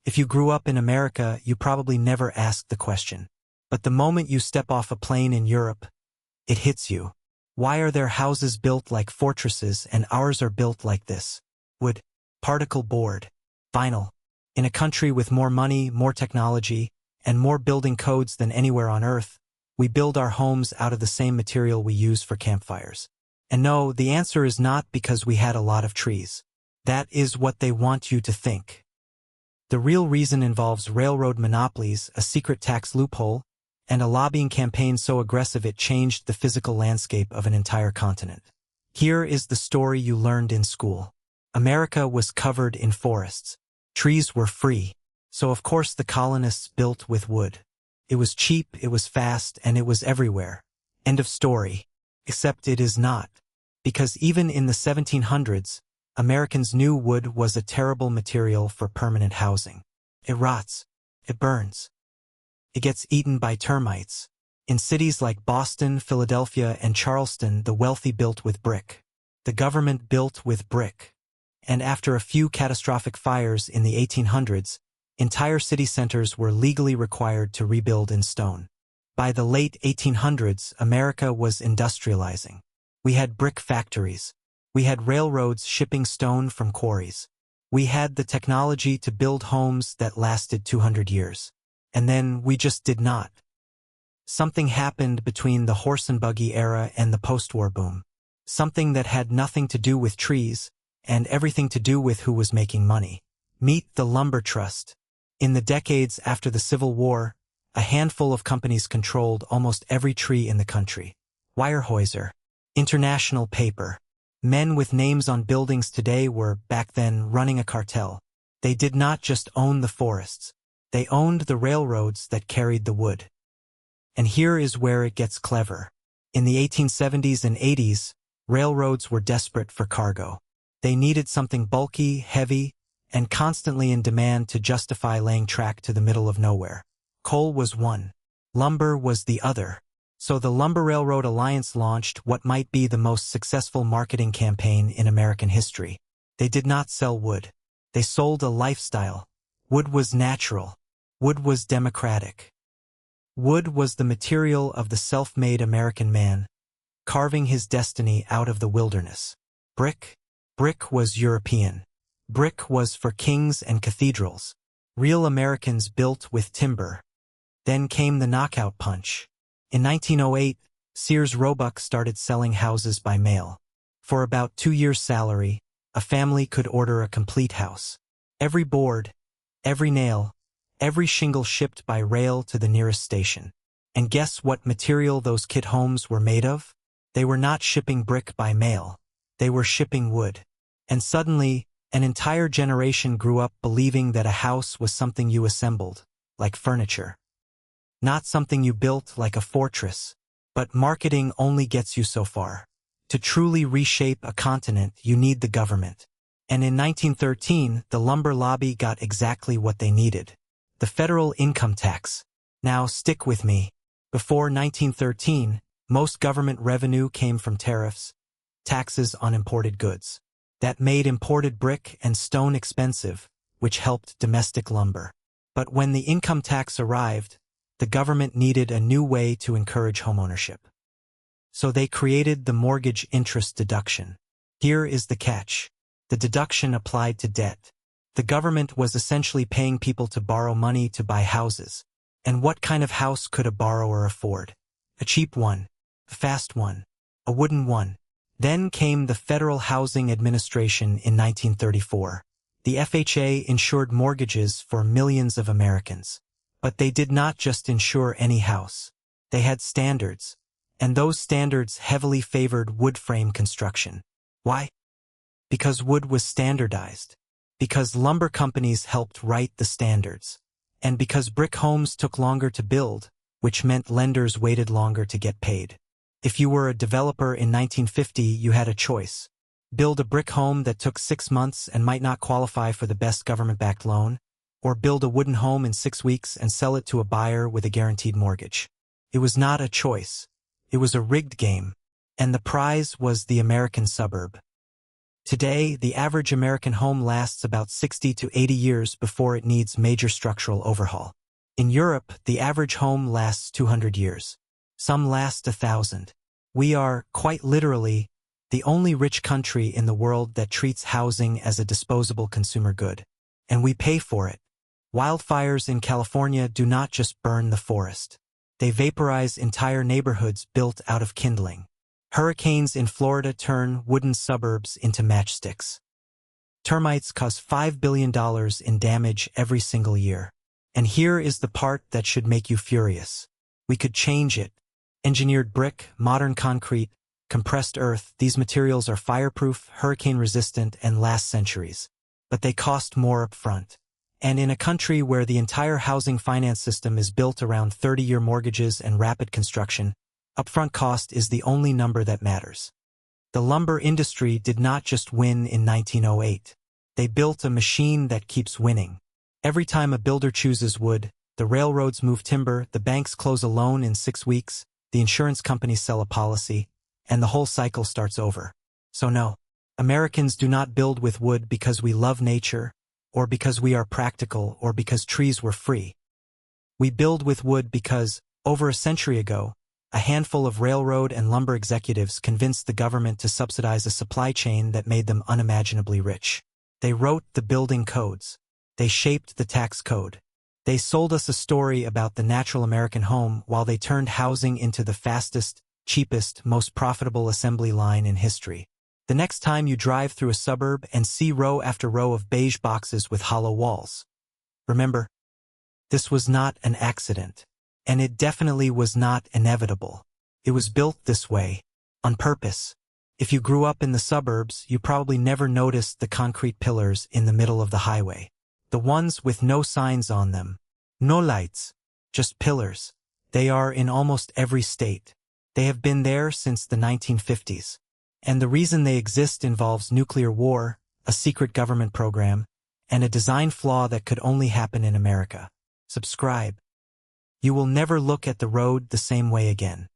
If you grew up in America, you probably never asked the question. But the moment you step off a plane in Europe, it hits you. Why are their houses built like fortresses and ours are built like this? Wood, particle board, vinyl. In a country with more money, more technology, and more building codes than anywhere on Earth, we build our homes out of the same material we use for campfires. And no, the answer is not because we had a lot of trees. That is what they want you to think. The real reason involves railroad monopolies, a secret tax loophole, and a lobbying campaign so aggressive it changed the physical landscape of an entire continent. Here is the story you learned in school. America was covered in forests. Trees were free, so of course the colonists built with wood. It was cheap, it was fast, and it was everywhere. End of story. Except it is not. Because even in the 1700s, Americans knew wood was a terrible material for permanent housing. It rots. It burns. It gets eaten by termites. In cities like Boston, Philadelphia, and Charleston, the wealthy built with brick. The government built with brick. And after a few catastrophic fires in the 1800s, entire city centers were legally required to rebuild in stone. By the late 1800s, America was industrializing. We had brick factories. We had railroads shipping stone from quarries. We had the technology to build homes that lasted 200 years. And then we just did not. Something happened between the horse and buggy era and the post-war boom. Something that had nothing to do with trees, and everything to do with who was making money. Meet the lumber trust. In the decades after the Civil War, a handful of companies controlled almost every tree in the country. Weyerhaeuser, International Paper. Men with names on buildings today were, back then, running a cartel. They did not just own the forests. They owned the railroads that carried the wood. And here is where it gets clever. In the 1870s and 80s, railroads were desperate for cargo. They needed something bulky, heavy, and constantly in demand to justify laying track to the middle of nowhere. Coal was one. Lumber was the other. So the Lumber Railroad Alliance launched what might be the most successful marketing campaign in American history. They did not sell wood. They sold a lifestyle. Wood was natural. Wood was democratic. Wood was the material of the self-made American man, carving his destiny out of the wilderness. Brick was European. Brick was for kings and cathedrals. Real Americans built with timber. Then came the knockout punch. In 1908, Sears Roebuck started selling houses by mail. For about 2 years' salary, a family could order a complete house. Every board, every nail, every shingle shipped by rail to the nearest station. And guess what material those kit homes were made of? They were not shipping brick by mail. They were shipping wood. And suddenly, an entire generation grew up believing that a house was something you assembled, like furniture. Not something you built like a fortress. But marketing only gets you so far. To truly reshape a continent, you need the government. And in 1913, the lumber lobby got exactly what they needed. The federal income tax. Now stick with me. Before 1913, most government revenue came from tariffs, taxes on imported goods. That made imported brick and stone expensive, which helped domestic lumber. But when the income tax arrived, the government needed a new way to encourage homeownership. So they created the mortgage interest deduction. Here is the catch. The deduction applied to debt. The government was essentially paying people to borrow money to buy houses. And what kind of house could a borrower afford? A cheap one, a fast one, a wooden one. Then came the Federal Housing Administration in 1934. The FHA insured mortgages for millions of Americans. But they did not just insure any house. They had standards. And those standards heavily favored wood frame construction. Why? Because wood was standardized. Because lumber companies helped write the standards. And because brick homes took longer to build, which meant lenders waited longer to get paid. If you were a developer in 1950, you had a choice. Build a brick home that took 6 months and might not qualify for the best government-backed loan, or build a wooden home in 6 weeks and sell it to a buyer with a guaranteed mortgage. It was not a choice. It was a rigged game, and the prize was the American suburb. Today, the average American home lasts about 60 to 80 years before it needs major structural overhaul. In Europe, the average home lasts 200 years. Some last 1,000. We are, quite literally, the only rich country in the world that treats housing as a disposable consumer good. And we pay for it. Wildfires in California do not just burn the forest. They vaporize entire neighborhoods built out of kindling. Hurricanes in Florida turn wooden suburbs into matchsticks. Termites cause $5 billion in damage every single year. And here is the part that should make you furious. We could change it. Engineered brick, modern concrete, compressed earth, these materials are fireproof, hurricane-resistant, and last centuries. But they cost more up front. And in a country where the entire housing finance system is built around 30-year mortgages and rapid construction, upfront cost is the only number that matters. The lumber industry did not just win in 1908. They built a machine that keeps winning. Every time a builder chooses wood, the railroads move timber, the banks close a loan in 6 weeks, the insurance companies sell a policy, and the whole cycle starts over. So no, Americans do not build with wood because we love nature, or because we are practical, or because trees were free. We build with wood because, over a century ago, a handful of railroad and lumber executives convinced the government to subsidize a supply chain that made them unimaginably rich. They wrote the building codes. They shaped the tax code. They sold us a story about the natural American home while they turned housing into the fastest, cheapest, most profitable assembly line in history. The next time you drive through a suburb and see row after row of beige boxes with hollow walls, remember, this was not an accident. And it definitely was not inevitable. It was built this way, on purpose. If you grew up in the suburbs, you probably never noticed the concrete pillars in the middle of the highway. The ones with no signs on them. No lights. Just pillars. They are in almost every state. They have been there since the 1950s. And the reason they exist involves nuclear war, a secret government program, and a design flaw that could only happen in America. Subscribe. You will never look at the road the same way again.